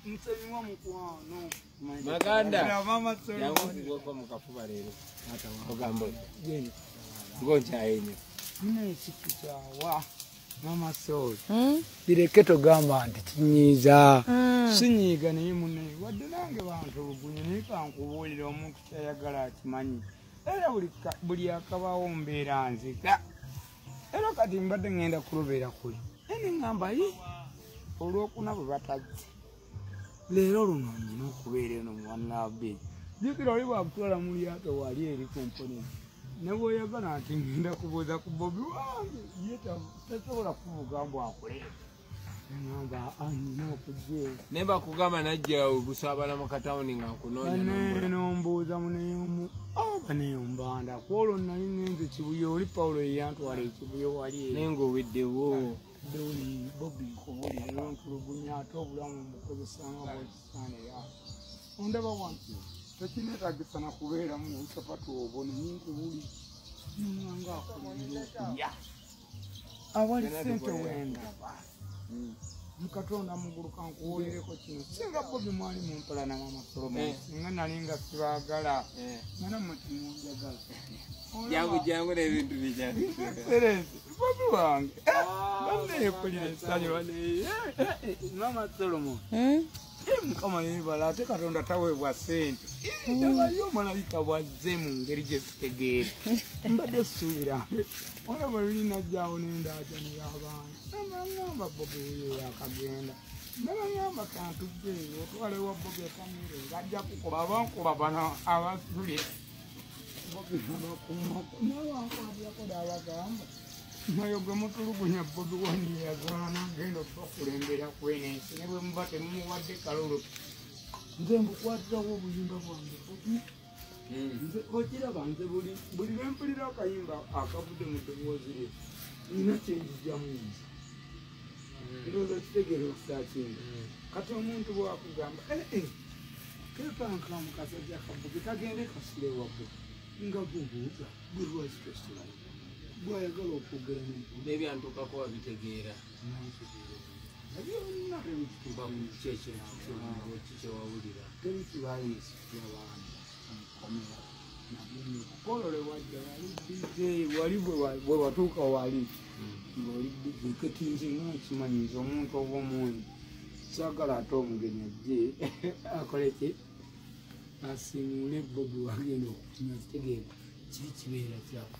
Msemiwa mkwano. Maganda. Mama Solomon. Yangu kwa mkafuba lero. Hata wagambo. Yeni. Ngonja yenye. Nina chikichawa. Mama Solomon. Bireketo gamba nti kinyiza. Sinyiga naye munne. Wadde nange bantu lugunye naye kankubuulira omuntu kyayagala akimanyi. Era buli akabawo mbeera nzika. Era kati mbadde ngenda kulubera kuli. Ene ngamba yi. Olwokuna bwe batazze. Leero luno nnina okubeera eno mu Wannabe. Jjukira oli bwakutwala mu lyato wali eri ku mponera. Ne bw'oyagala nti ngenda kubuuza ku Bobi wange ye tasobola kuvuga mbu akole. Ngamba nina okujja eyo. Ne bakugamba najja obusaabala mu katawuni nga nkunoonya nombuuza muneyomu baneyombanda kwolwo nali ngenze Kibuye oli Pawulo ye yantwala ekibuye wali eri. naye ng'oweddewo. Doli Bobi nkubulira ntulugunya ate obulamu mukozesanga bwekisaanira. Ondaba wanti tekineetagisa na kubeera mu busapatu obwo nenyinti buli nga akulira okulya. Awali ssente wendaba. Mukatonda mugulu kankuwulireko kino. Singa Bobi mwali mumpala na Mama Solomon. Singa nali nga sibaagala. Nana mutinjagala. Jangu n'ebintu bijja. Bobi wange. Banneekulira essanyu wane. Mama Solomon. Mukama yeebala ate Katonda taweebwa ssente. Ndabayo malayika bwazze mu ngeri gye zitegeera. Mbadde ssuubira. Olaba bwe birinajjaawo n'endaajanira abantu. Nabangamba Bobi wuyo yakagenda. Nabangamba kantugge eyo otwale wa Bobi ekamere ng'ajja kukuba abankuba bano abasubira. Bobi nabankwabirako daabagamba. Nayo gwe mutulugunya Bobi Wine yagaana ngenda okubakulembera kwenensi ne bwe muba temumuwadde kalulu. Nze mbukwatirawo obuyimba bwange Bobi. Nze okiraba nze buli lwe mpulira akayimba akavudde mu ddoboozi lye nina kyenjijjamu nze. Ndowooza kitegeera okusaakinga. Kati omuntu bw'akugamba keepanka mu kasajja ka Bobi kagende kasule wa Bobi nga gubuuza gwe lwaki tosulayo. Bw'ayagala okwogera n'ebyantukako wabitegeera. Byonna tebituuka mu kyewawulira. tebitubayisi by'abantu omukomera nabyo kukolole wajja wali DJ wali bwe watuuka wali ng'oli DJ ketinze nkimanyiza omuntu oba omwoyo saagala ate omugenyi ajje akole ki asiimule Bobi wagenda okukinya kitegeera kiri kibeera kyako.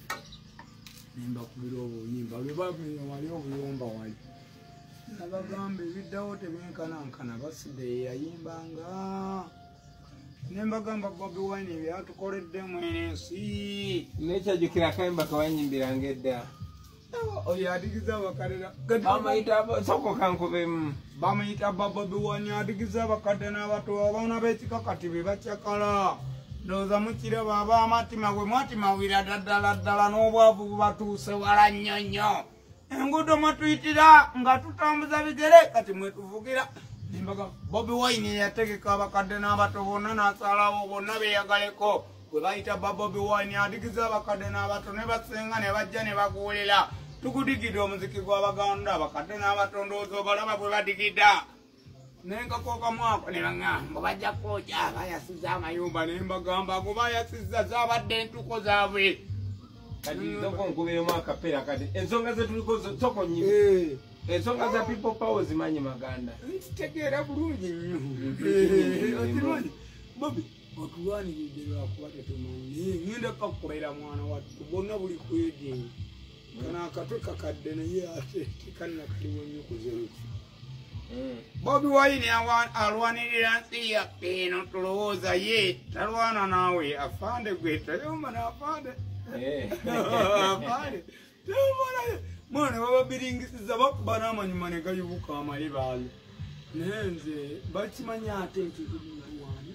Nembakubira obuyimba lwe babira wali obuyomba wali nabagamba ebiddawo tebenkanankana basidde yeyayimbanga. Nembagamba Bobi Wine byatukoledde mwenensi Nekyajjukira akayimba kawanyimbiranga edda. oyo adigiza abakadde Bamayita soko kankubemu. bamuyita Bobi Wine adigiza abakadde n'abato abaana b'ekika kati be bakyakala. Ndowooza mukiraba ab'amatima bwe mwatimawira ddala n'obwavu bubatuuse wala nnyo nnyo. Enguudo mwetuyitira nga tutambuza bigere kati mwetuvugira. Nembaga Bobi Wine yategeka abakadde n'abato bonna n'asalawo bonna beeyagaleko. Bwe bayita Bobi Wine adigiza abakadde n'abato ne basenga ne bajja ne baguwulira. Tugudigidde omuziki gw'Abaganda abakadde n'abato ndowooza obalaba bwe badigida. Nengakoka mwako ne bangamba bajja kwoja bayasizza amayumba ne mbagamba ago bayasizza zaabadde entuko zaabwe. Kati soko nkubiremu akapeera kati ensonga zetuliko soko nnyo. Ensonga za people power zimanyi Maganda. Nzitegeera bulungi nnyo. Okimanyi Bobi otulwaniridde lwakuba tetumanyi ngenda kakkolera mwana wattu bonna buli kwedinga. Kana akatwe kakadde naye ate tekanna kaliwo nnyo kuzeruki. Bobi Wine alwanirira nsi yaffe eno tulowooza ye talwana naawe afande gwe tayomba n'afande. Afande tayomba mwana bababiringisiza bakuba n'amanyuma ne gayibuka amalibaayo. Naye nze bakimanya ate nti tulwani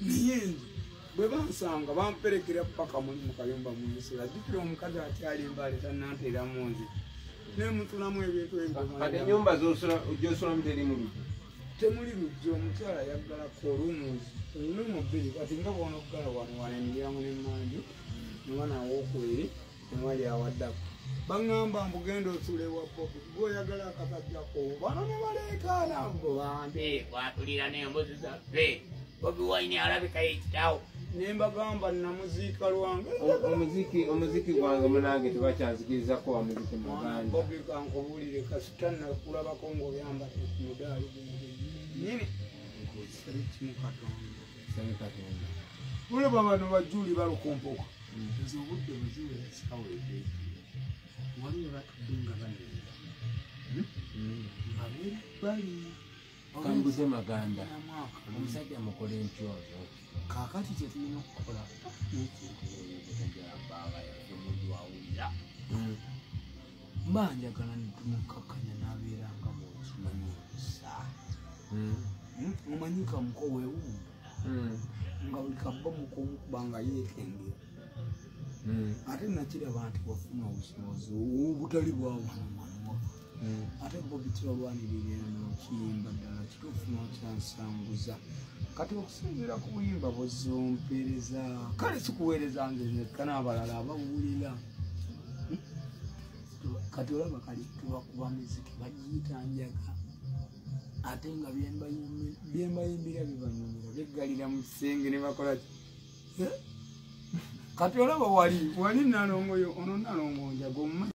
naye nze bwe bansanga bamperekera paka mu kayumba mu Misira. Jjukira omukazi akyali Mbale tannanteeramu nze. Nemutulamu ebintu ebyo. Kati ennyumba gy'osulamu teri mu luggi. Temuli luggi omukyala yaggalako olumu bbiri kati nga bw'onoggala wano emiryango n'emmanju nga nawookubiri ne wali awaddako. baŋŋamba mbugenda osule wa Bobi gweoyagala akakajjako bano ne baleekaana bambe twatulira n'embuzi zaffe Bobi Wine alabika yekitawo ne mbagamba namuziika lwange omuziki gwange munange tebakyanzikirizako wa muziki muganda Bobi kankubuulire kasita nakulabako ng'oyambadde ku mudaali nini nkusabikimu Katonda olaba bano bajuli balukumpuka ezo obudde buziwera sikawedde waliwo batudde nga banenda nga bali kambuze maganda omusajja mukole ntyozo kakati kyetulina okukola nekintuyabaaba yaffe omuntu wawulira mba njagala netumukkakkanya n'abeeranga mukimanyi olusa omanyi kamuko weewumba nga buli kabba mukumukubanga yeekengera ate nakiraba nti wafuna obusobozi obutali bwawanwawa ate Bobi kibalwanirira n'okiyimba ddala kituufu n'okyansanguza kati okusinziira ku buyimba bwozompeereza kale sikuweereza nze nekka n'abalala abawulira kati olaba kali tubakuba miziki bagiyita njaga ate nga byembayimbira bibanyumira beggalira mu kisenge ne bakola kati olaba wali nalongoyo ono nalongo njaga